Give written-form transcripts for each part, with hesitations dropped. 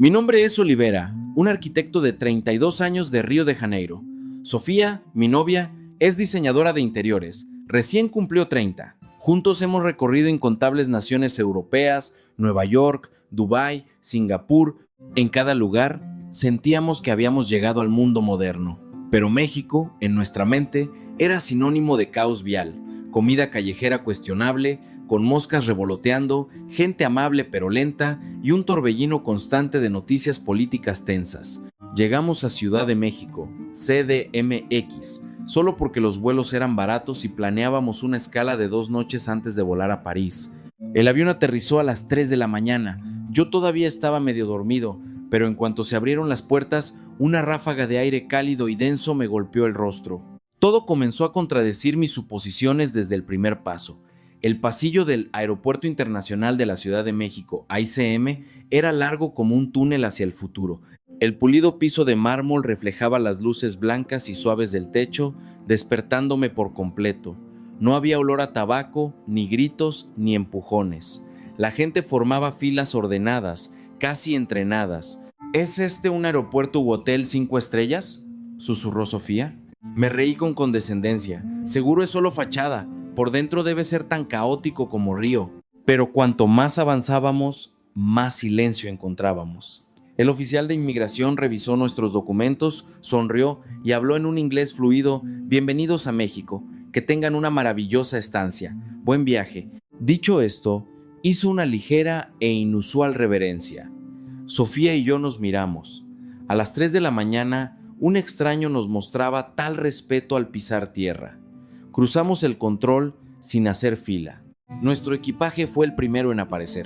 Mi nombre es Olivera, un arquitecto de 32 años de Río de Janeiro. Sofía, mi novia, es diseñadora de interiores. Recién cumplió 30. Juntos hemos recorrido incontables naciones europeas, Nueva York, Dubái, Singapur. En cada lugar sentíamos que habíamos llegado al mundo moderno. Pero México, en nuestra mente, era sinónimo de caos vial, comida callejera cuestionable, con moscas revoloteando, gente amable pero lenta y un torbellino constante de noticias políticas tensas. Llegamos a Ciudad de México, CDMX, solo porque los vuelos eran baratos y planeábamos una escala de 2 noches antes de volar a París. El avión aterrizó a las 3 de la mañana. Yo todavía estaba medio dormido, pero en cuanto se abrieron las puertas, una ráfaga de aire cálido y denso me golpeó el rostro. Todo comenzó a contradecir mis suposiciones desde el primer paso. El pasillo del Aeropuerto Internacional de la Ciudad de México, AICM, era largo como un túnel hacia el futuro. El pulido piso de mármol reflejaba las luces blancas y suaves del techo, despertándome por completo. No había olor a tabaco, ni gritos, ni empujones. La gente formaba filas ordenadas, casi entrenadas. ¿Es este un aeropuerto u hotel 5 estrellas?, susurró Sofía. Me reí con condescendencia. Seguro es solo fachada. Por dentro debe ser tan caótico como Río. Pero cuanto más avanzábamos, más silencio encontrábamos. El oficial de inmigración revisó nuestros documentos, sonrió y habló en un inglés fluido. Bienvenidos a México. Que tengan una maravillosa estancia. Buen viaje. Dicho esto, hizo una ligera e inusual reverencia. Sofía y yo nos miramos. A las 3 de la mañana, un extraño nos mostraba tal respeto al pisar tierra. Cruzamos el control sin hacer fila. Nuestro equipaje fue el primero en aparecer.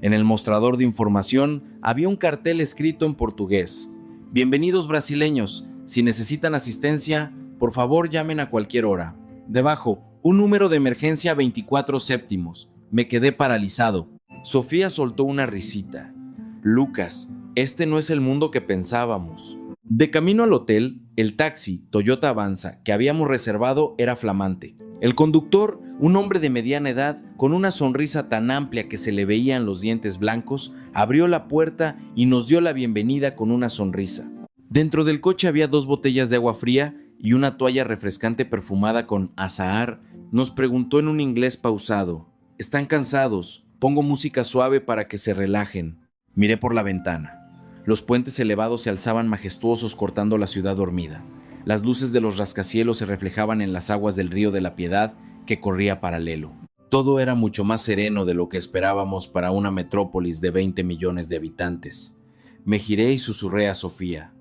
En el mostrador de información había un cartel escrito en portugués. Bienvenidos brasileños. Si necesitan asistencia, por favor llamen a cualquier hora. Debajo, un número de emergencia 24 séptimos. Me quedé paralizado. Sofía soltó una risita. Lucas, este no es el mundo que pensábamos. De camino al hotel, el taxi Toyota Avanza que habíamos reservado era flamante. El conductor, un hombre de mediana edad, con una sonrisa tan amplia que se le veían los dientes blancos, abrió la puerta y nos dio la bienvenida con una sonrisa. Dentro del coche había 2 botellas de agua fría y una toalla refrescante perfumada con azahar. Nos preguntó en un inglés pausado: ¿están cansados? Pongo música suave para que se relajen. Miré por la ventana. Los puentes elevados se alzaban majestuosos cortando la ciudad dormida. Las luces de los rascacielos se reflejaban en las aguas del río de la Piedad que corría paralelo. Todo era mucho más sereno de lo que esperábamos para una metrópolis de 20 millones de habitantes. Me giré y susurré a Sofía: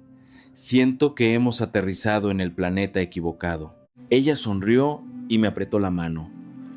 siento que hemos aterrizado en el planeta equivocado. Ella sonrió y me apretó la mano.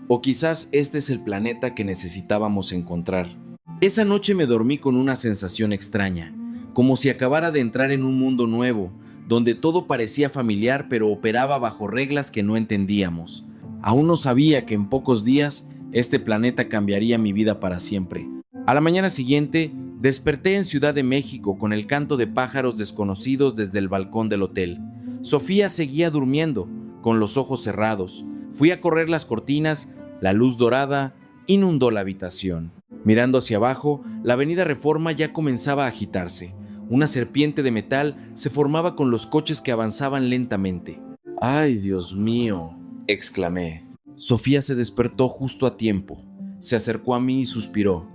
O quizás este es el planeta que necesitábamos encontrar. Esa noche me dormí con una sensación extraña, como si acabara de entrar en un mundo nuevo, donde todo parecía familiar pero operaba bajo reglas que no entendíamos. Aún no sabía que en pocos días este planeta cambiaría mi vida para siempre. A la mañana siguiente, desperté en Ciudad de México con el canto de pájaros desconocidos desde el balcón del hotel. Sofía seguía durmiendo, con los ojos cerrados. Fui a correr las cortinas, la luz dorada inundó la habitación. Mirando hacia abajo, la avenida Reforma ya comenzaba a agitarse. Una serpiente de metal se formaba con los coches que avanzaban lentamente. ¡Ay, Dios mío!, exclamé. Sofía se despertó justo a tiempo. Se acercó a mí y suspiró.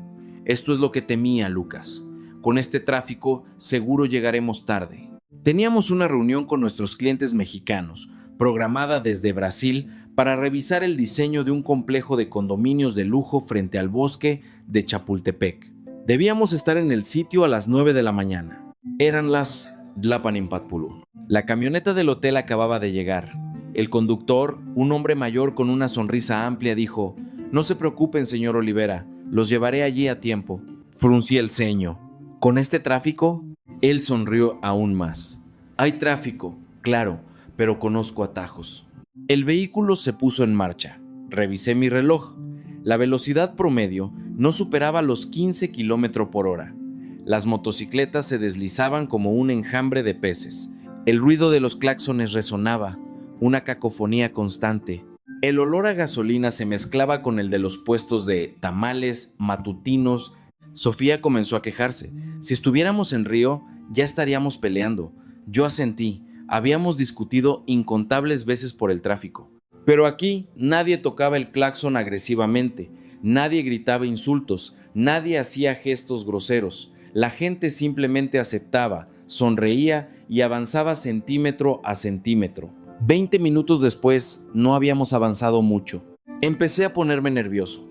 Esto es lo que temía, Lucas. Con este tráfico, seguro llegaremos tarde. Teníamos una reunión con nuestros clientes mexicanos, programada desde Brasil, para revisar el diseño de un complejo de condominios de lujo frente al bosque de Chapultepec. Debíamos estar en el sitio a las 9 de la mañana. Eran las Dlapan-Impatpulu. La camioneta del hotel acababa de llegar. El conductor, un hombre mayor con una sonrisa amplia, dijo: no se preocupen, señor Olivera, los llevaré allí a tiempo. Fruncí el ceño. ¿Con este tráfico? Él sonrió aún más. Hay tráfico, claro, pero conozco atajos. El vehículo se puso en marcha. Revisé mi reloj. La velocidad promedio no superaba los 15 km por hora. Las motocicletas se deslizaban como un enjambre de peces. El ruido de los claxones resonaba, una cacofonía constante. El olor a gasolina se mezclaba con el de los puestos de tamales, matutinos. Sofía comenzó a quejarse. Si estuviéramos en Río, ya estaríamos peleando. Yo asentí. Habíamos discutido incontables veces por el tráfico. Pero aquí nadie tocaba el claxon agresivamente, nadie gritaba insultos, nadie hacía gestos groseros. La gente simplemente aceptaba, sonreía y avanzaba centímetro a centímetro. 20 minutos después, no habíamos avanzado mucho. Empecé a ponerme nervioso.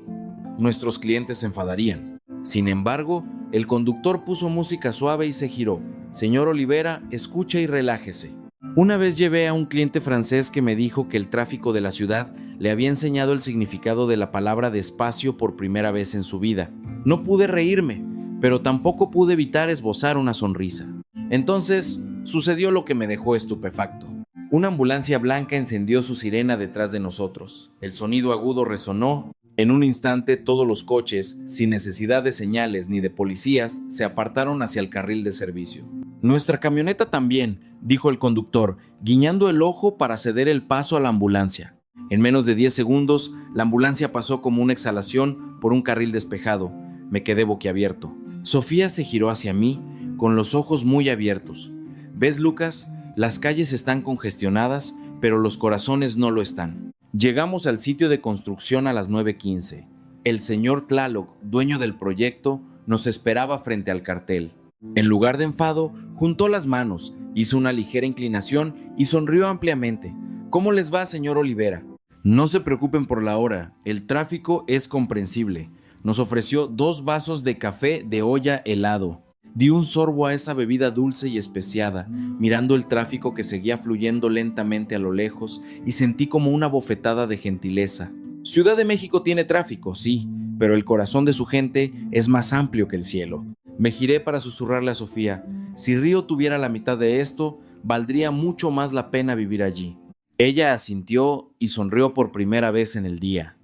Nuestros clientes se enfadarían. Sin embargo, el conductor puso música suave y se giró. Señor Olivera, escucha y relájese. Una vez llevé a un cliente francés que me dijo que el tráfico de la ciudad le había enseñado el significado de la palabra despacio por primera vez en su vida. No pude reírme, pero tampoco pude evitar esbozar una sonrisa. Entonces, sucedió lo que me dejó estupefacto. Una ambulancia blanca encendió su sirena detrás de nosotros. El sonido agudo resonó. En un instante, todos los coches, sin necesidad de señales ni de policías, se apartaron hacia el carril de servicio. «Nuestra camioneta también», dijo el conductor, guiñando el ojo para ceder el paso a la ambulancia. En menos de 10 segundos, la ambulancia pasó como una exhalación por un carril despejado. Me quedé boquiabierto. Sofía se giró hacia mí, con los ojos muy abiertos. «¿Ves, Lucas? Las calles están congestionadas, pero los corazones no lo están». Llegamos al sitio de construcción a las 9:15. El señor Tlaloc, dueño del proyecto, nos esperaba frente al cartel. En lugar de enfado, juntó las manos, hizo una ligera inclinación y sonrió ampliamente. «¿Cómo les va, señor Olivera?» «No se preocupen por la hora, el tráfico es comprensible». Nos ofreció 2 vasos de café de olla helado. Di un sorbo a esa bebida dulce y especiada, mirando el tráfico que seguía fluyendo lentamente a lo lejos, y sentí como una bofetada de gentileza. Ciudad de México tiene tráfico, sí, pero el corazón de su gente es más amplio que el cielo. Me giré para susurrarle a Sofía: si Río tuviera la mitad de esto, valdría mucho más la pena vivir allí. Ella asintió y sonrió por primera vez en el día.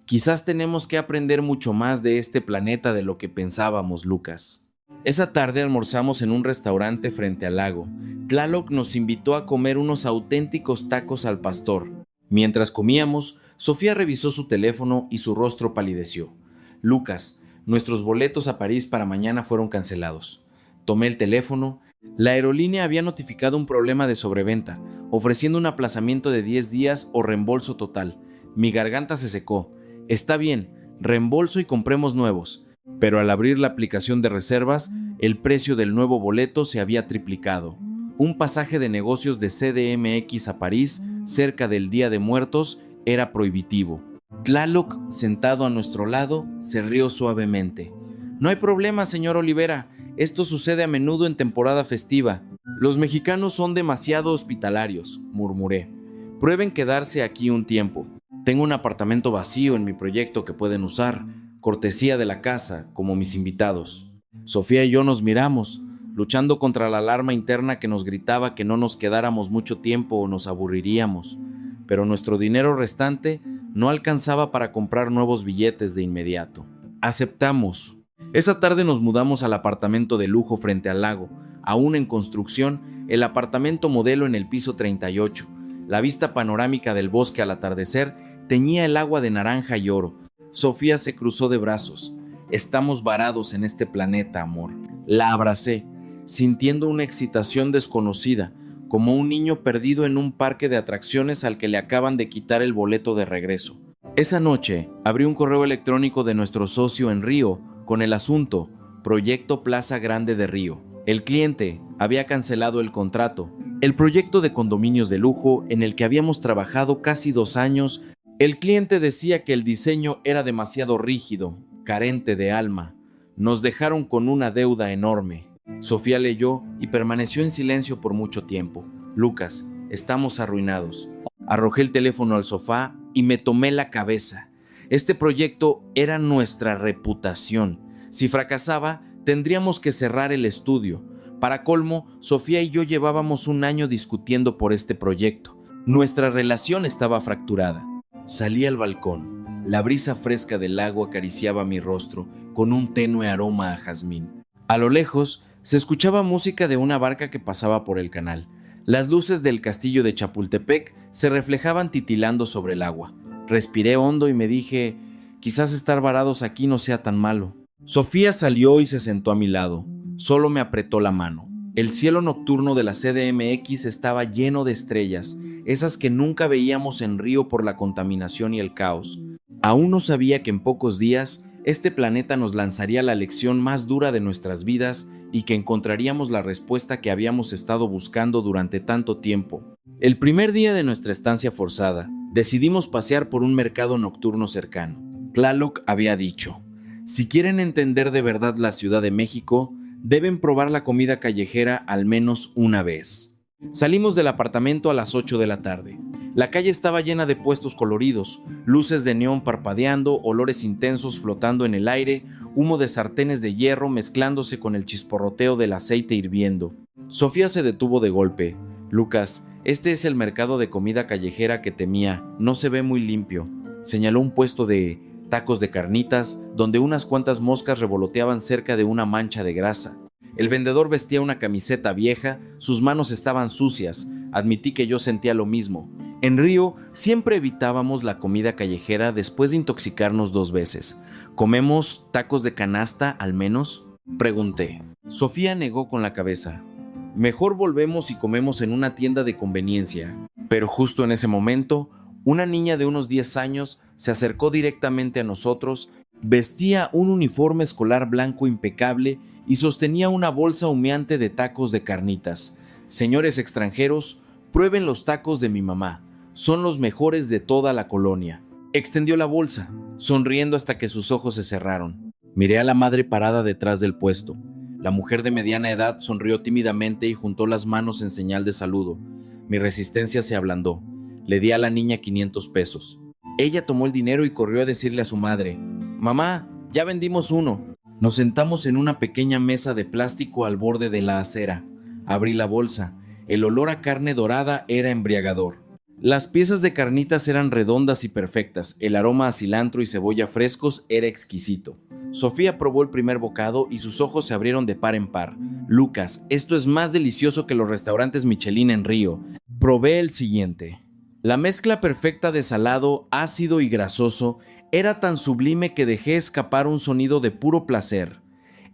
Quizás tenemos que aprender mucho más de este planeta de lo que pensábamos, Lucas. Esa tarde almorzamos en un restaurante frente al lago. Tlaloc nos invitó a comer unos auténticos tacos al pastor. Mientras comíamos, Sofía revisó su teléfono y su rostro palideció. «Lucas, nuestros boletos a París para mañana fueron cancelados». Tomé el teléfono. La aerolínea había notificado un problema de sobreventa, ofreciendo un aplazamiento de 10 días o reembolso total. Mi garganta se secó. «Está bien, reembolso y compremos nuevos». Pero al abrir la aplicación de reservas, el precio del nuevo boleto se había triplicado. Un pasaje de negocios de CDMX a París, cerca del Día de Muertos, era prohibitivo. Tlaloc, sentado a nuestro lado, se rió suavemente. «No hay problema, señor Olivera. Esto sucede a menudo en temporada festiva. Los mexicanos son demasiado hospitalarios», murmuré. «Prueben quedarse aquí un tiempo. Tengo un apartamento vacío en mi proyecto que pueden usar, cortesía de la casa, como mis invitados». Sofía y yo nos miramos, luchando contra la alarma interna que nos gritaba que no nos quedáramos mucho tiempo o nos aburriríamos. Pero nuestro dinero restante no alcanzaba para comprar nuevos billetes de inmediato. Aceptamos. Esa tarde nos mudamos al apartamento de lujo frente al lago, aún en construcción, el apartamento modelo en el piso 38. La vista panorámica del bosque al atardecer teñía el agua de naranja y oro. Sofía se cruzó de brazos. «Estamos varados en este planeta, amor». La abracé, sintiendo una excitación desconocida, como un niño perdido en un parque de atracciones al que le acaban de quitar el boleto de regreso. Esa noche, abrí un correo electrónico de nuestro socio en Río con el asunto Proyecto Plaza Grande de Río. El cliente había cancelado el contrato. El proyecto de condominios de lujo en el que habíamos trabajado casi 2 años. El cliente decía que el diseño era demasiado rígido, carente de alma. Nos dejaron con una deuda enorme. Sofía leyó y permaneció en silencio por mucho tiempo. «Lucas, estamos arruinados». Arrojé el teléfono al sofá y me tomé la cabeza. Este proyecto era nuestra reputación. Si fracasaba, tendríamos que cerrar el estudio. Para colmo, Sofía y yo llevábamos 1 año discutiendo por este proyecto. Nuestra relación estaba fracturada. Salí al balcón. La brisa fresca del lago acariciaba mi rostro con un tenue aroma a jazmín. A lo lejos se escuchaba música de una barca que pasaba por el canal. Las luces del castillo de Chapultepec se reflejaban titilando sobre el agua. Respiré hondo y me dije: quizás estar varados aquí no sea tan malo. Sofía salió y se sentó a mi lado. Solo me apretó la mano. El cielo nocturno de la CDMX estaba lleno de estrellas, esas que nunca veíamos en Río por la contaminación y el caos. Aún no sabía que en pocos días este planeta nos lanzaría la lección más dura de nuestras vidas y que encontraríamos la respuesta que habíamos estado buscando durante tanto tiempo. El primer día de nuestra estancia forzada, decidimos pasear por un mercado nocturno cercano. Tlaloc había dicho: si quieren entender de verdad la Ciudad de México, deben probar la comida callejera al menos una vez. Salimos del apartamento a las 8 de la tarde. La calle estaba llena de puestos coloridos, luces de neón parpadeando, olores intensos flotando en el aire, humo de sartenes de hierro mezclándose con el chisporroteo del aceite hirviendo. Sofía se detuvo de golpe. «Lucas, este es el mercado de comida callejera que temía, no se ve muy limpio», señaló un puesto de tacos de carnitas, donde unas cuantas moscas revoloteaban cerca de una mancha de grasa. El vendedor vestía una camiseta vieja, sus manos estaban sucias. Admití que yo sentía lo mismo. En Río siempre evitábamos la comida callejera después de intoxicarnos 2 veces. ¿Comemos tacos de canasta al menos?, pregunté. Sofía negó con la cabeza. Mejor volvemos y comemos en una tienda de conveniencia. Pero justo en ese momento, una niña de unos 10 años se acercó directamente a nosotros, vestía un uniforme escolar blanco impecable y sostenía una bolsa humeante de tacos de carnitas. «Señores extranjeros, prueben los tacos de mi mamá. Son los mejores de toda la colonia». Extendió la bolsa, sonriendo hasta que sus ojos se cerraron. Miré a la madre parada detrás del puesto. La mujer de mediana edad sonrió tímidamente y juntó las manos en señal de saludo. Mi resistencia se ablandó. Le di a la niña 500 pesos. Ella tomó el dinero y corrió a decirle a su madre: «Mamá, ya vendimos uno». Nos sentamos en una pequeña mesa de plástico al borde de la acera. Abrí la bolsa. El olor a carne dorada era embriagador. Las piezas de carnitas eran redondas y perfectas. El aroma a cilantro y cebolla frescos era exquisito. Sofía probó el primer bocado y sus ojos se abrieron de par en par. «Lucas, esto es más delicioso que los restaurantes Michelin en Río». Probé el siguiente. La mezcla perfecta de salado, ácido y grasoso era tan sublime que dejé escapar un sonido de puro placer.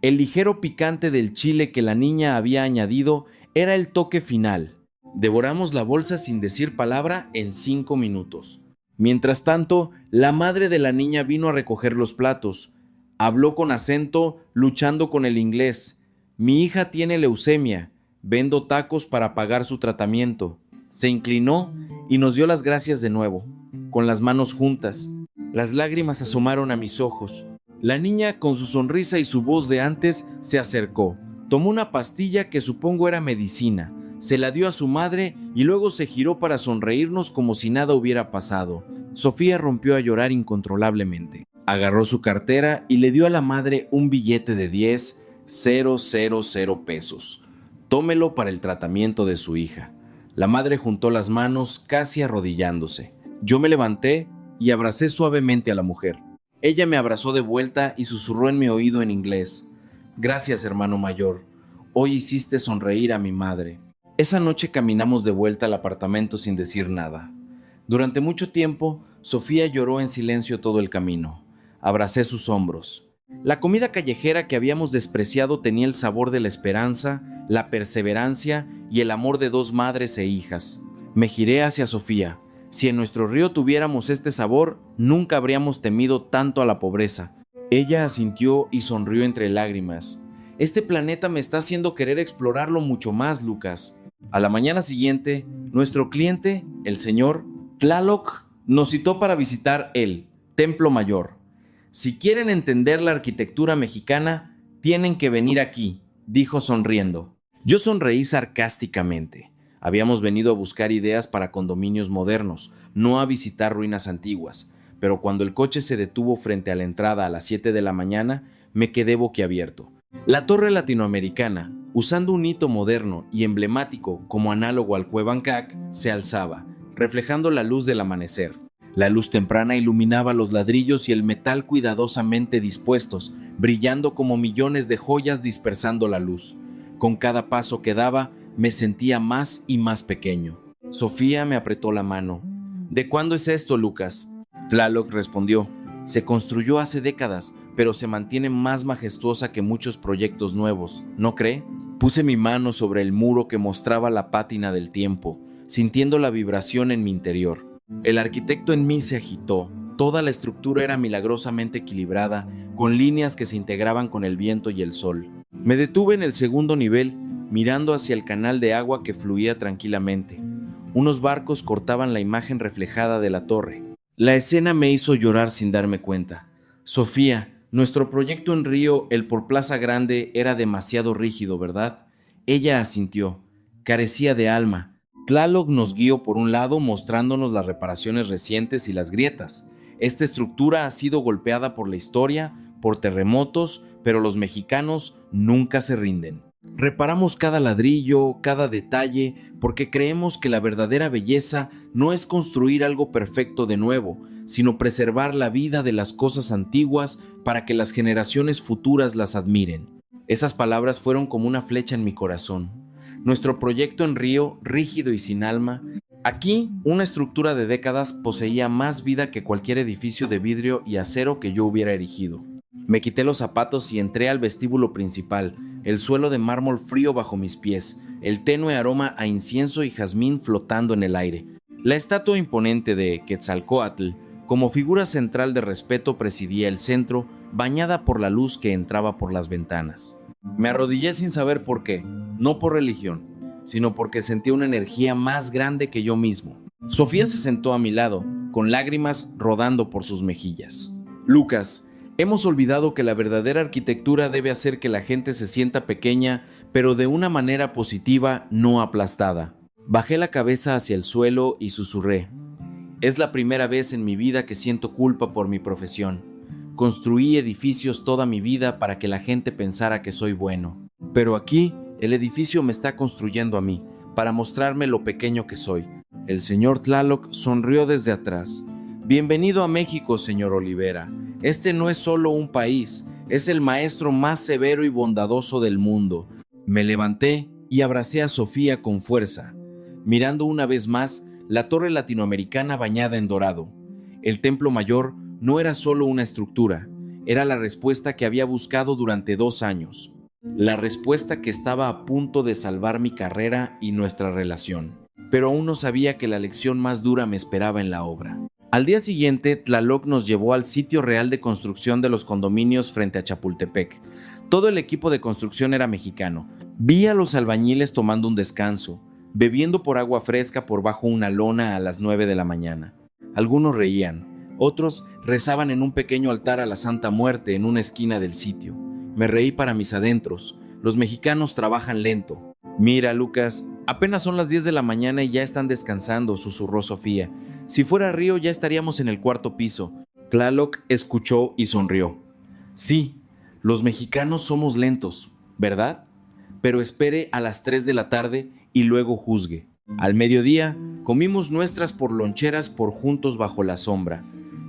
El ligero picante del chile que la niña había añadido era el toque final. Devoramos la bolsa sin decir palabra en 5 minutos. Mientras tanto, la madre de la niña vino a recoger los platos. Habló con acento, luchando con el inglés. «Mi hija tiene leucemia. Vendo tacos para pagar su tratamiento». Se inclinó y nos dio las gracias de nuevo, con las manos juntas. Las lágrimas asomaron a mis ojos. La niña, con su sonrisa y su voz de antes, se acercó. Tomó una pastilla que supongo era medicina. Se la dio a su madre y luego se giró para sonreírnos como si nada hubiera pasado. Sofía rompió a llorar incontrolablemente. Agarró su cartera y le dio a la madre un billete de 10,000 pesos. «Tómelo para el tratamiento de su hija». La madre juntó las manos, casi arrodillándose. Yo me levanté y abracé suavemente a la mujer. Ella me abrazó de vuelta y susurró en mi oído en inglés: «Gracias, hermano mayor. Hoy hiciste sonreír a mi madre». Esa noche caminamos de vuelta al apartamento sin decir nada. Durante mucho tiempo, Sofía lloró en silencio todo el camino. Abracé sus hombros. La comida callejera que habíamos despreciado tenía el sabor de la esperanza, la perseverancia y el amor de 2 madres e hijas. Me giré hacia Sofía. Si en nuestro Río tuviéramos este sabor, nunca habríamos temido tanto a la pobreza. Ella asintió y sonrió entre lágrimas. «Este planeta me está haciendo querer explorarlo mucho más, Lucas». A la mañana siguiente, nuestro cliente, el señor Tlaloc, nos citó para visitar el Templo Mayor. «Si quieren entender la arquitectura mexicana, tienen que venir aquí», dijo sonriendo. Yo sonreí sarcásticamente. Habíamos venido a buscar ideas para condominios modernos, no a visitar ruinas antiguas. Pero cuando el coche se detuvo frente a la entrada a las 7 de la mañana, me quedé boquiabierto. La torre latinoamericana, usando un hito moderno y emblemático como análogo al Cuevancac, se alzaba, reflejando la luz del amanecer. La luz temprana iluminaba los ladrillos y el metal cuidadosamente dispuestos, brillando como millones de joyas dispersando la luz. Con cada paso que daba, me sentía más y más pequeño. Sofía me apretó la mano. «¿De cuándo es esto, Lucas?». Tlaloc respondió: Se construyó hace décadas, pero se mantiene más majestuosa que muchos proyectos nuevos, ¿no cree? Puse mi mano sobre el muro que mostraba la pátina del tiempo, sintiendo la vibración en mi interior. El arquitecto en mí se agitó. Toda la estructura era milagrosamente equilibrada, con líneas que se integraban con el viento y el sol. Me detuve en el segundo nivel, mirando hacia el canal de agua que fluía tranquilamente. Unos barcos cortaban la imagen reflejada de la torre. La escena me hizo llorar sin darme cuenta. Sofía, nuestro proyecto en Río, el por Plaza Grande, era demasiado rígido, ¿verdad? Ella asintió. Carecía de alma. Tlaloc nos guió por un lado mostrándonos las reparaciones recientes y las grietas. Esta estructura ha sido golpeada por la historia, por terremotos, pero los mexicanos nunca se rinden. Reparamos cada ladrillo, cada detalle, porque creemos que la verdadera belleza no es construir algo perfecto de nuevo, sino preservar la vida de las cosas antiguas para que las generaciones futuras las admiren. Esas palabras fueron como una flecha en mi corazón. Nuestro proyecto en Río, rígido y sin alma, aquí una estructura de décadas poseía más vida que cualquier edificio de vidrio y acero que yo hubiera erigido. Me quité los zapatos y entré al vestíbulo principal, el suelo de mármol frío bajo mis pies, el tenue aroma a incienso y jazmín flotando en el aire. La estatua imponente de Quetzalcóatl, como figura central de respeto, presidía el centro, bañada por la luz que entraba por las ventanas. Me arrodillé sin saber por qué, no por religión, sino porque sentía una energía más grande que yo mismo. Sofía se sentó a mi lado, con lágrimas rodando por sus mejillas. Lucas, hemos olvidado que la verdadera arquitectura debe hacer que la gente se sienta pequeña, pero de una manera positiva, no aplastada. Bajé la cabeza hacia el suelo y susurré. Es la primera vez en mi vida que siento culpa por mi profesión. Construí edificios toda mi vida para que la gente pensara que soy bueno. Pero aquí, el edificio me está construyendo a mí, para mostrarme lo pequeño que soy. El señor Tlaloc sonrió desde atrás. Bienvenido a México, señor Olivera. Este no es solo un país, es el maestro más severo y bondadoso del mundo. Me levanté y abracé a Sofía con fuerza, mirando una vez más la torre latinoamericana bañada en dorado. El templo mayor no era solo una estructura, era la respuesta que había buscado durante 2 años. La respuesta que estaba a punto de salvar mi carrera y nuestra relación. Pero aún no sabía que la lección más dura me esperaba en la obra. Al día siguiente, Tlaloc nos llevó al sitio real de construcción de los condominios frente a Chapultepec. Todo el equipo de construcción era mexicano. Vi a los albañiles tomando un descanso, bebiendo por agua fresca por bajo una lona a las 9 de la mañana. Algunos reían, otros rezaban en un pequeño altar a la Santa Muerte en una esquina del sitio. Me reí para mis adentros. Los mexicanos trabajan lento. Mira, Lucas, apenas son las 10 de la mañana y ya están descansando, susurró Sofía. Si fuera Río ya estaríamos en el 4º piso. Tlaloc escuchó y sonrió. Sí, los mexicanos somos lentos, ¿verdad? Pero espere a las 3 de la tarde y luego juzgue. Al mediodía, comimos nuestras loncheras por juntos bajo la sombra.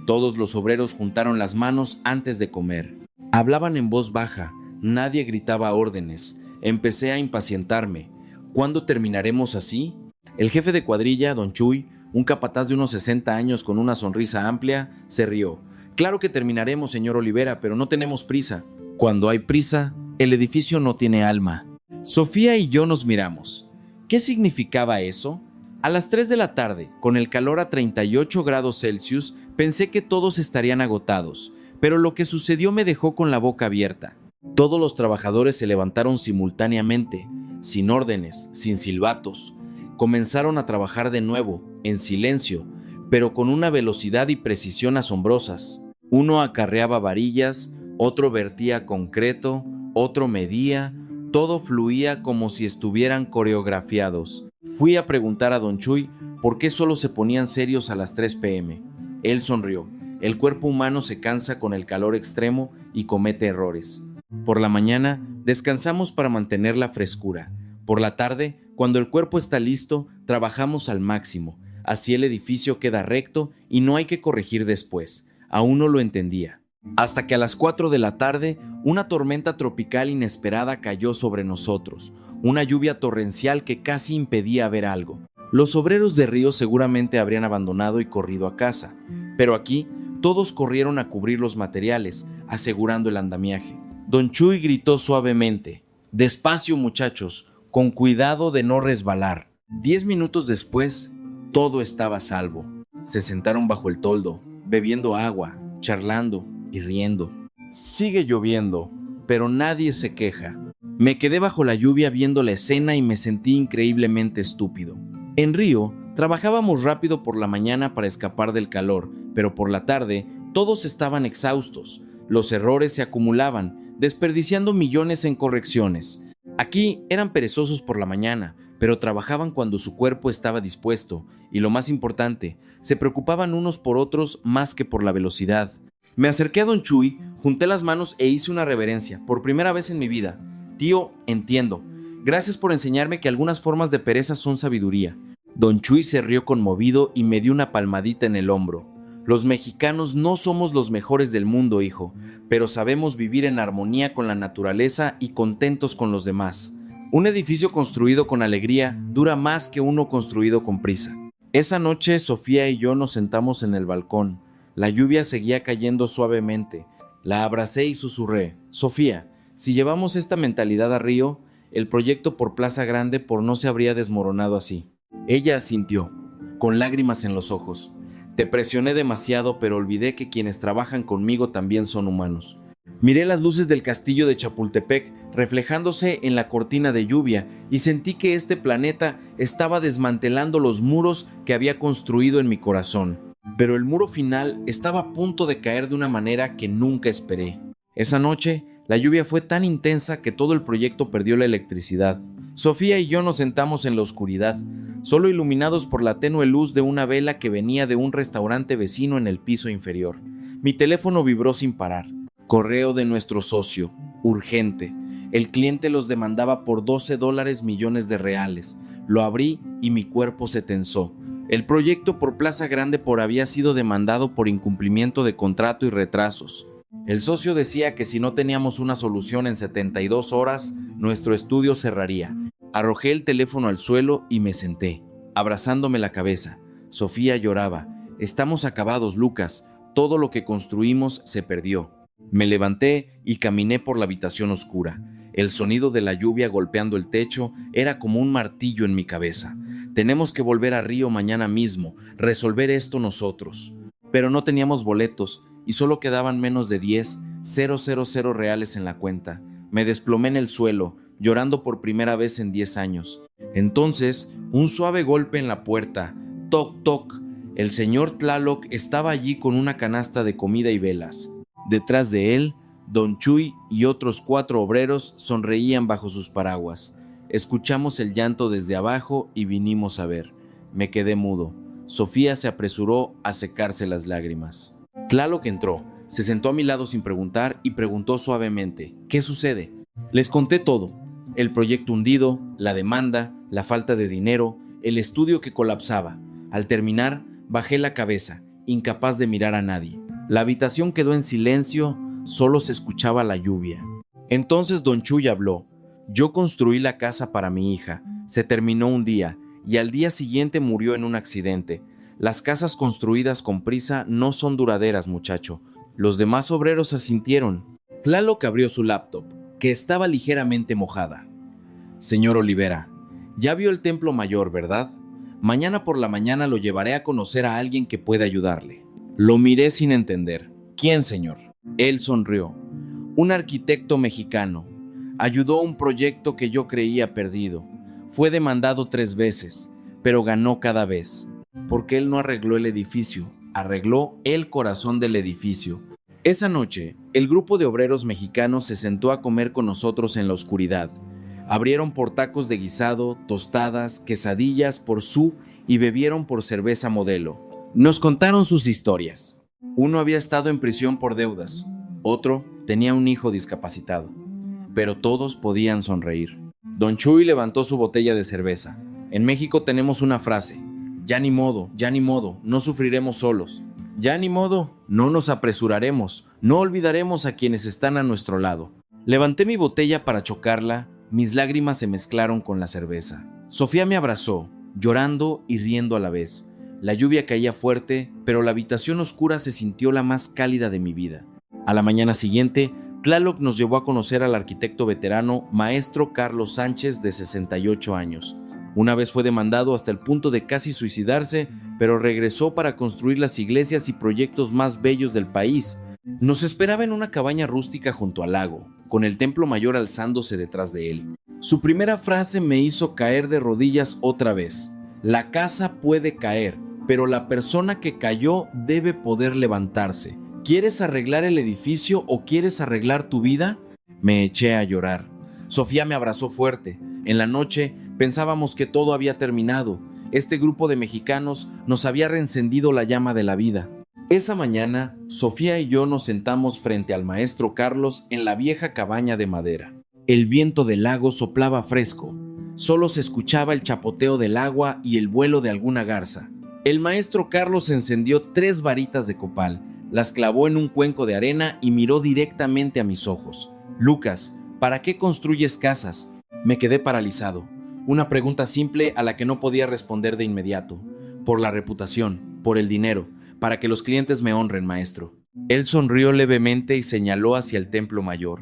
Todos los obreros juntaron las manos antes de comer. Hablaban en voz baja, nadie gritaba órdenes. Empecé a impacientarme. ¿Cuándo terminaremos así? El jefe de cuadrilla, don Chuy, un capataz de unos 60 años con una sonrisa amplia, se rió. Claro que terminaremos, señor Olivera, pero no tenemos prisa. Cuando hay prisa, el edificio no tiene alma. Sofía y yo nos miramos. ¿Qué significaba eso? A las 3 de la tarde, con el calor a 38 grados Celsius, pensé que todos estarían agotados, pero lo que sucedió me dejó con la boca abierta. Todos los trabajadores se levantaron simultáneamente, sin órdenes, sin silbatos. Comenzaron a trabajar de nuevo, en silencio, pero con una velocidad y precisión asombrosas. Uno acarreaba varillas, otro vertía concreto, otro medía, todo fluía como si estuvieran coreografiados. Fui a preguntar a don Chuy por qué solo se ponían serios a las 3 p.m. Él sonrió. El cuerpo humano se cansa con el calor extremo y comete errores. Por la mañana, descansamos para mantener la frescura. Por la tarde, cuando el cuerpo está listo, trabajamos al máximo. Así el edificio queda recto y no hay que corregir después. Aún no lo entendía. Hasta que a las 4 de la tarde, una tormenta tropical inesperada cayó sobre nosotros. Una lluvia torrencial que casi impedía ver algo. Los obreros de Río seguramente habrían abandonado y corrido a casa. Pero aquí, Todos corrieron a cubrir los materiales, asegurando el andamiaje. Don Chuy gritó suavemente: «Despacio, muchachos, con cuidado de no resbalar». 10 minutos después, todo estaba a salvo. Se sentaron bajo el toldo, bebiendo agua, charlando y riendo. Sigue lloviendo, pero nadie se queja. Me quedé bajo la lluvia viendo la escena y me sentí increíblemente estúpido. En Río, trabajábamos rápido por la mañana para escapar del calor, pero por la tarde todos estaban exhaustos. Los errores se acumulaban, desperdiciando millones en correcciones. Aquí eran perezosos por la mañana, pero trabajaban cuando su cuerpo estaba dispuesto, y lo más importante, se preocupaban unos por otros más que por la velocidad. Me acerqué a Don Chuy, junté las manos e hice una reverencia, por primera vez en mi vida. «Tío, entiendo. Gracias por enseñarme que algunas formas de pereza son sabiduría». Don Chuy se rió conmovido y me dio una palmadita en el hombro. «Los mexicanos no somos los mejores del mundo, hijo, pero sabemos vivir en armonía con la naturaleza y contentos con los demás. Un edificio construido con alegría dura más que uno construido con prisa». Esa noche Sofía y yo nos sentamos en el balcón. La lluvia seguía cayendo suavemente. La abracé y susurré: «Sofía, si llevamos esta mentalidad a Río, el proyecto por Plaza Grande no se habría desmoronado así». Ella asintió, con lágrimas en los ojos. «Te presioné demasiado, pero olvidé que quienes trabajan conmigo también son humanos». Miré las luces del castillo de Chapultepec reflejándose en la cortina de lluvia y sentí que este planeta estaba desmantelando los muros que había construido en mi corazón. Pero el muro final estaba a punto de caer de una manera que nunca esperé. Esa noche, la lluvia fue tan intensa que todo el proyecto perdió la electricidad. Sofía y yo nos sentamos en la oscuridad, solo iluminados por la tenue luz de una vela que venía de un restaurante vecino en el piso inferior. Mi teléfono vibró sin parar. Correo de nuestro socio, urgente. El cliente los demandaba por $12 millones de reales. Lo abrí y mi cuerpo se tensó. El proyecto por Plaza Grande había sido demandado por incumplimiento de contrato y retrasos. El socio decía que si no teníamos una solución en 72 horas, nuestro estudio cerraría. Arrojé el teléfono al suelo y me senté, abrazándome la cabeza. Sofía lloraba. «Estamos acabados, Lucas. Todo lo que construimos se perdió». Me levanté y caminé por la habitación oscura. El sonido de la lluvia golpeando el techo era como un martillo en mi cabeza. «Tenemos que volver a Río mañana mismo, resolver esto nosotros». Pero no teníamos boletos y solo quedaban menos de 10,000 reales en la cuenta. Me desplomé en el suelo, llorando por primera vez en 10 años. Entonces, un suave golpe en la puerta. Toc, toc. El señor Tlaloc estaba allí con una canasta de comida y velas. Detrás de él, Don Chuy y otros 4 obreros sonreían bajo sus paraguas. Escuchamos el llanto desde abajo y vinimos a ver. Me quedé mudo. Sofía se apresuró a secarse las lágrimas. Tlaloc entró, se sentó a mi lado sin preguntar y preguntó suavemente: «¿Qué sucede?». Les conté todo. El proyecto hundido, la demanda, la falta de dinero, el estudio que colapsaba. Al terminar, bajé la cabeza, incapaz de mirar a nadie. La habitación quedó en silencio, solo se escuchaba la lluvia. Entonces Don Chuy habló. «Yo construí la casa para mi hija. Se terminó un día y al día siguiente murió en un accidente. Las casas construidas con prisa no son duraderas, muchacho». Los demás obreros asintieron. Tlaloc abrió su laptop, que estaba ligeramente mojada. «Señor Olivera, ya vio el templo mayor, ¿verdad? Mañana por la mañana lo llevaré a conocer a alguien que pueda ayudarle». Lo miré sin entender. «¿Quién, señor?». Él sonrió. «Un arquitecto mexicano. Ayudó a un proyecto que yo creía perdido. Fue demandado 3 veces, pero ganó cada vez. Porque él no arregló el edificio, arregló el corazón del edificio». Esa noche, el grupo de obreros mexicanos se sentó a comer con nosotros en la oscuridad. Abrieron por tacos de guisado, tostadas, quesadillas por su y bebieron por cerveza Modelo. Nos contaron sus historias. Uno había estado en prisión por deudas, otro tenía un hijo discapacitado, pero todos podían sonreír. Don Chuy levantó su botella de cerveza. «En México tenemos una frase: ya ni modo, no sufriremos solos. Ya ni modo, no nos apresuraremos, no olvidaremos a quienes están a nuestro lado». Levanté mi botella para chocarla, mis lágrimas se mezclaron con la cerveza. Sofía me abrazó, llorando y riendo a la vez. La lluvia caía fuerte, pero la habitación oscura se sintió la más cálida de mi vida. A la mañana siguiente, Tlaloc nos llevó a conocer al arquitecto veterano maestro Carlos Sánchez, de 68 años. Una vez fue demandado hasta el punto de casi suicidarse, pero regresó para construir las iglesias y proyectos más bellos del país. Nos esperaba en una cabaña rústica junto al lago, con el templo mayor alzándose detrás de él. Su primera frase me hizo caer de rodillas otra vez. La casa puede caer, pero la persona que cayó debe poder levantarse. ¿Quieres arreglar el edificio o quieres arreglar tu vida? Me eché a llorar. Sofía me abrazó fuerte. En la noche pensábamos que todo había terminado. Este grupo de mexicanos nos había reencendido la llama de la vida. Esa mañana, Sofía y yo nos sentamos frente al maestro Carlos en la vieja cabaña de madera. El viento del lago soplaba fresco. Solo se escuchaba el chapoteo del agua y el vuelo de alguna garza. El maestro Carlos encendió 3 varitas de copal, las clavó en un cuenco de arena y miró directamente a mis ojos. Lucas, ¿para qué construyes casas? Me quedé paralizado. Una pregunta simple a la que no podía responder de inmediato. Por la reputación, por el dinero, para que los clientes me honren, maestro. Él sonrió levemente y señaló hacia el templo mayor.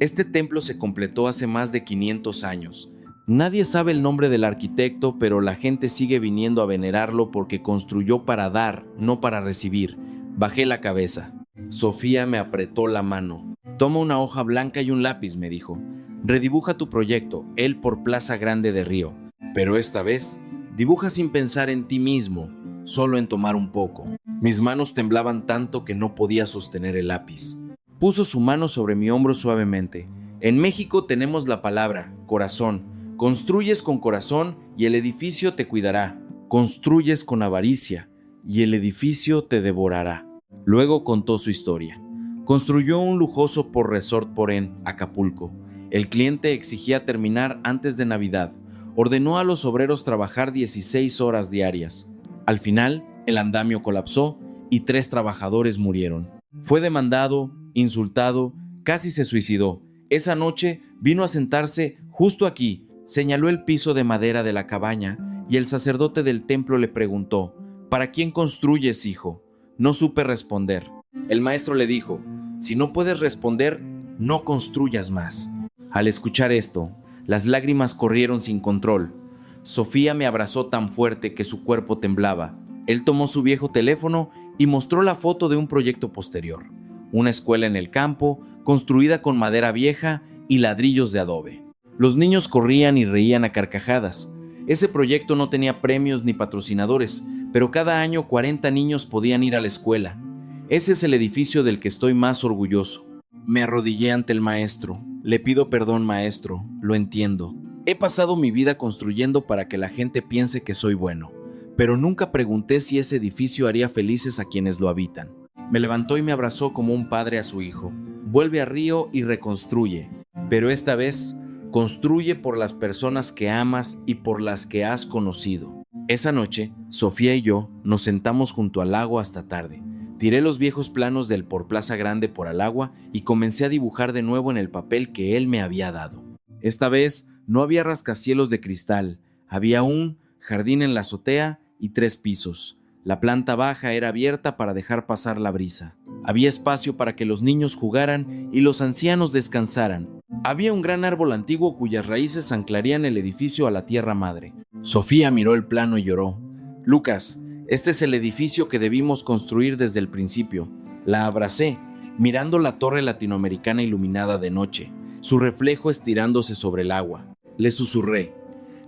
Este templo se completó hace más de 500 años. Nadie sabe el nombre del arquitecto, pero la gente sigue viniendo a venerarlo porque construyó para dar, no para recibir. Bajé la cabeza. Sofía me apretó la mano. Toma una hoja blanca y un lápiz, me dijo. Redibuja tu proyecto, él por Plaza Grande de Río. Pero esta vez, dibuja sin pensar en ti mismo, solo en tomar un poco. Mis manos temblaban tanto que no podía sostener el lápiz. Puso su mano sobre mi hombro suavemente. En México tenemos la palabra corazón. Construyes con corazón y el edificio te cuidará. Construyes con avaricia y el edificio te devorará. Luego contó su historia. Construyó un lujoso Port Resort en Acapulco. El cliente exigía terminar antes de Navidad. Ordenó a los obreros trabajar 16 horas diarias. Al final, el andamio colapsó y 3 trabajadores murieron. Fue demandado, insultado, casi se suicidó. Esa noche vino a sentarse justo aquí, señaló el piso de madera de la cabaña y el sacerdote del templo le preguntó: ¿para quién construyes, hijo? No supe responder. El maestro le dijo: si no puedes responder, no construyas más. Al escuchar esto, las lágrimas corrieron sin control. Sofía me abrazó tan fuerte que su cuerpo temblaba. Él tomó su viejo teléfono y mostró la foto de un proyecto posterior. Una escuela en el campo, construida con madera vieja y ladrillos de adobe. Los niños corrían y reían a carcajadas. Ese proyecto no tenía premios ni patrocinadores, pero cada año 40 niños podían ir a la escuela. Ese es el edificio del que estoy más orgulloso. Me arrodillé ante el maestro. Le pido perdón, maestro, lo entiendo. He pasado mi vida construyendo para que la gente piense que soy bueno, pero nunca pregunté si ese edificio haría felices a quienes lo habitan. Me levantó y me abrazó como un padre a su hijo. Vuelve a Río y reconstruye, pero esta vez construye por las personas que amas y por las que has conocido. Esa noche, Sofía y yo nos sentamos junto al lago hasta tarde. Tiré los viejos planos del por Plaza Grande por al agua y comencé a dibujar de nuevo en el papel que él me había dado. Esta vez no había rascacielos de cristal, había un jardín en la azotea y 3 pisos. La planta baja era abierta para dejar pasar la brisa. Había espacio para que los niños jugaran y los ancianos descansaran. Había un gran árbol antiguo cuyas raíces anclarían el edificio a la tierra madre. Sofía miró el plano y lloró. Lucas, este es el edificio que debimos construir desde el principio. La abracé, mirando la torre latinoamericana iluminada de noche, su reflejo estirándose sobre el agua. Le susurré: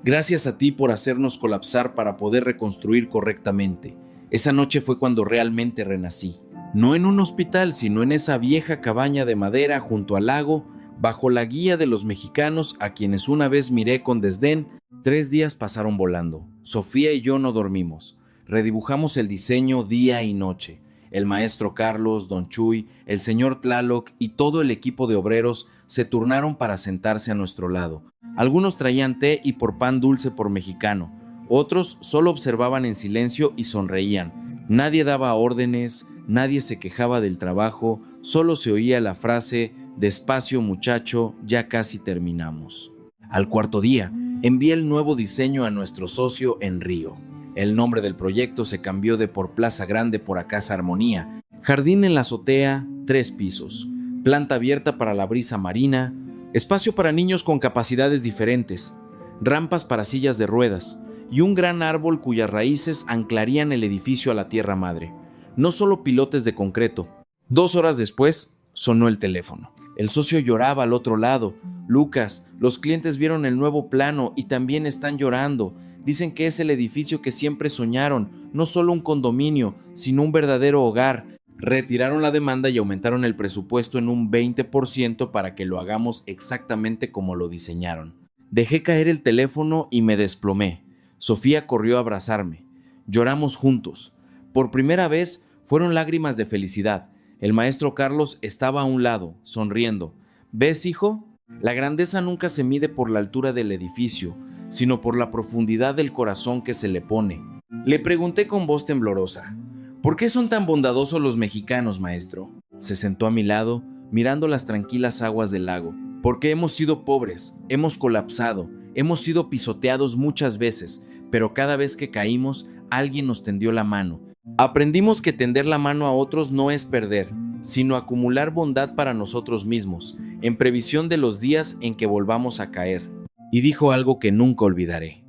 gracias a ti por hacernos colapsar para poder reconstruir correctamente. Esa noche fue cuando realmente renací. No en un hospital, sino en esa vieja cabaña de madera junto al lago, bajo la guía de los mexicanos a quienes una vez miré con desdén. 3 días pasaron volando. Sofía y yo no dormimos. Redibujamos el diseño día y noche. El maestro Carlos, Don Chuy, el señor Tlaloc y todo el equipo de obreros se turnaron para sentarse a nuestro lado. Algunos traían té y por pan dulce por mexicano. Otros solo observaban en silencio y sonreían. Nadie daba órdenes, nadie se quejaba del trabajo, solo se oía la frase: despacio muchacho, ya casi terminamos. Al 4.º día, envié el nuevo diseño a nuestro socio en Río. El nombre del proyecto se cambió de por Plaza Grande por a Casa Armonía. Jardín en la azotea, 3 pisos. Planta abierta para la brisa marina. Espacio para niños con capacidades diferentes. Rampas para sillas de ruedas. Y un gran árbol cuyas raíces anclarían el edificio a la tierra madre. No solo pilotes de concreto. 2 horas después, sonó el teléfono. El socio lloraba al otro lado. Lucas, los clientes vieron el nuevo plano y también están llorando. Dicen que es el edificio que siempre soñaron, no solo un condominio, sino un verdadero hogar. Retiraron la demanda y aumentaron el presupuesto en un 20% para que lo hagamos exactamente como lo diseñaron. Dejé caer el teléfono y me desplomé. Sofía corrió a abrazarme. Lloramos juntos. Por primera vez fueron lágrimas de felicidad. El maestro Carlos estaba a un lado, sonriendo. ¿Ves, hijo? La grandeza nunca se mide por la altura del edificio, sino por la profundidad del corazón que se le pone. Le pregunté con voz temblorosa, ¿por qué son tan bondadosos los mexicanos, maestro? Se sentó a mi lado, mirando las tranquilas aguas del lago. Porque hemos sido pobres, hemos colapsado, hemos sido pisoteados muchas veces, pero cada vez que caímos, alguien nos tendió la mano. Aprendimos que tender la mano a otros no es perder, sino acumular bondad para nosotros mismos, en previsión de los días en que volvamos a caer. Y dijo algo que nunca olvidaré.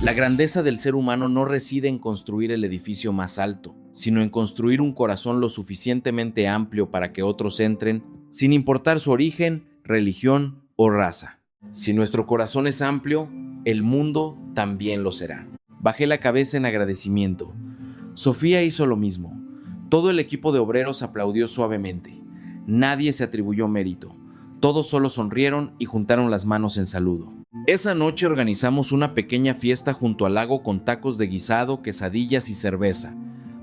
La grandeza del ser humano no reside en construir el edificio más alto, sino en construir un corazón lo suficientemente amplio para que otros entren, sin importar su origen, religión o raza. Si nuestro corazón es amplio, el mundo también lo será. Bajé la cabeza en agradecimiento. Sofía hizo lo mismo. Todo el equipo de obreros aplaudió suavemente. Nadie se atribuyó mérito. Todos solo sonrieron y juntaron las manos en saludo. Esa noche organizamos una pequeña fiesta junto al lago con tacos de guisado, quesadillas y cerveza.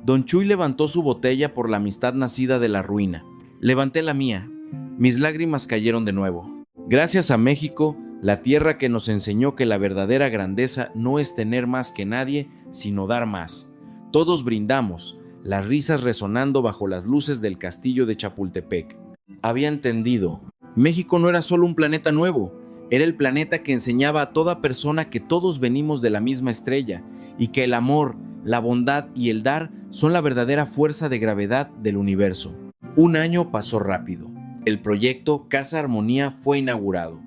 Don Chuy levantó su botella por la amistad nacida de la ruina. Levanté la mía. Mis lágrimas cayeron de nuevo. Gracias a México, la tierra que nos enseñó que la verdadera grandeza no es tener más que nadie, sino dar más. Todos brindamos, las risas resonando bajo las luces del castillo de Chapultepec. Había entendido. México no era solo un planeta nuevo, era el planeta que enseñaba a toda persona que todos venimos de la misma estrella y que el amor, la bondad y el dar son la verdadera fuerza de gravedad del universo. Un año pasó rápido. El proyecto Casa Armonía fue inaugurado.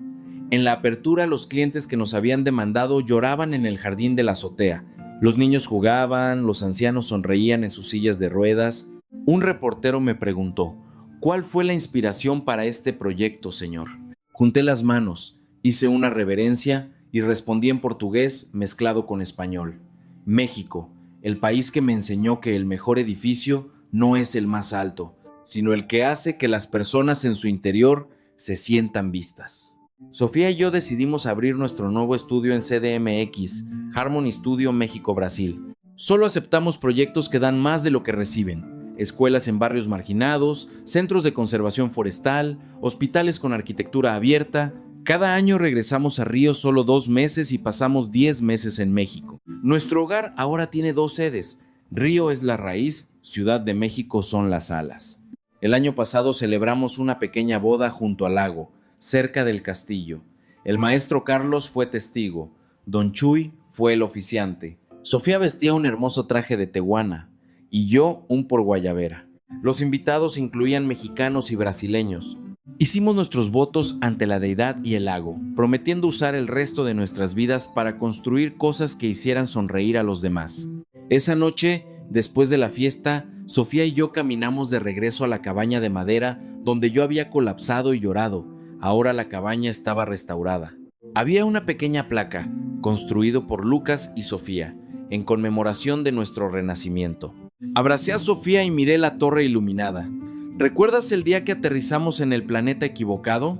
En la apertura, los clientes que nos habían demandado lloraban en el jardín de la azotea. Los niños jugaban, los ancianos sonreían en sus sillas de ruedas. Un reportero me preguntó, ¿cuál fue la inspiración para este proyecto, señor? Junté las manos, hice una reverencia y respondí en portugués mezclado con español. México, el país que me enseñó que el mejor edificio no es el más alto, sino el que hace que las personas en su interior se sientan vistas. Sofía y yo decidimos abrir nuestro nuevo estudio en CDMX, Harmony Studio México-Brasil. Solo aceptamos proyectos que dan más de lo que reciben. Escuelas en barrios marginados, centros de conservación forestal, hospitales con arquitectura abierta. Cada año regresamos a Río solo 2 meses y pasamos 10 meses en México. Nuestro hogar ahora tiene 2 sedes. Río es la raíz, Ciudad de México son las alas. El año pasado celebramos una pequeña boda junto al lago, cerca del castillo. El maestro Carlos fue testigo. Don Chuy fue el oficiante. Sofía vestía un hermoso traje de tehuana y yo un por guayabera. Los invitados incluían mexicanos y brasileños. Hicimos nuestros votos ante la deidad y el lago, prometiendo usar el resto de nuestras vidas para construir cosas que hicieran sonreír a los demás. Esa noche, después de la fiesta, Sofía y yo caminamos de regreso a la cabaña de madera donde yo había colapsado y llorado. Ahora la cabaña estaba restaurada. Había una pequeña placa, construido por Lucas y Sofía, en conmemoración de nuestro renacimiento. Abracé a Sofía y miré la torre iluminada. ¿Recuerdas el día que aterrizamos en el planeta equivocado?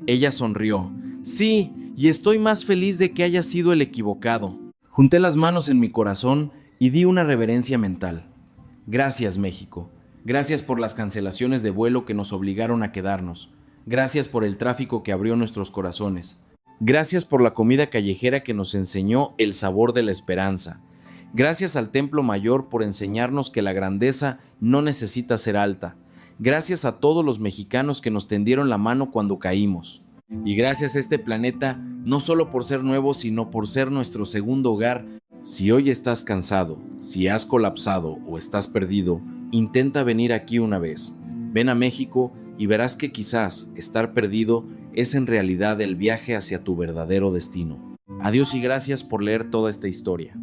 Ella sonrió. Sí, y estoy más feliz de que haya sido el equivocado. Junté las manos en mi corazón y di una reverencia mental. Gracias, México. Gracias por las cancelaciones de vuelo que nos obligaron a quedarnos. Gracias por el tráfico que abrió nuestros corazones. Gracias por la comida callejera que nos enseñó el sabor de la esperanza. Gracias al Templo Mayor por enseñarnos que la grandeza no necesita ser alta. Gracias a todos los mexicanos que nos tendieron la mano cuando caímos. Y gracias a este planeta, no solo por ser nuevo, sino por ser nuestro segundo hogar, Si hoy estás cansado, si has colapsado o estás perdido, intenta venir aquí una vez. Ven a México y verás que quizás estar perdido es en realidad el viaje hacia tu verdadero destino. Adiós y gracias por leer toda esta historia.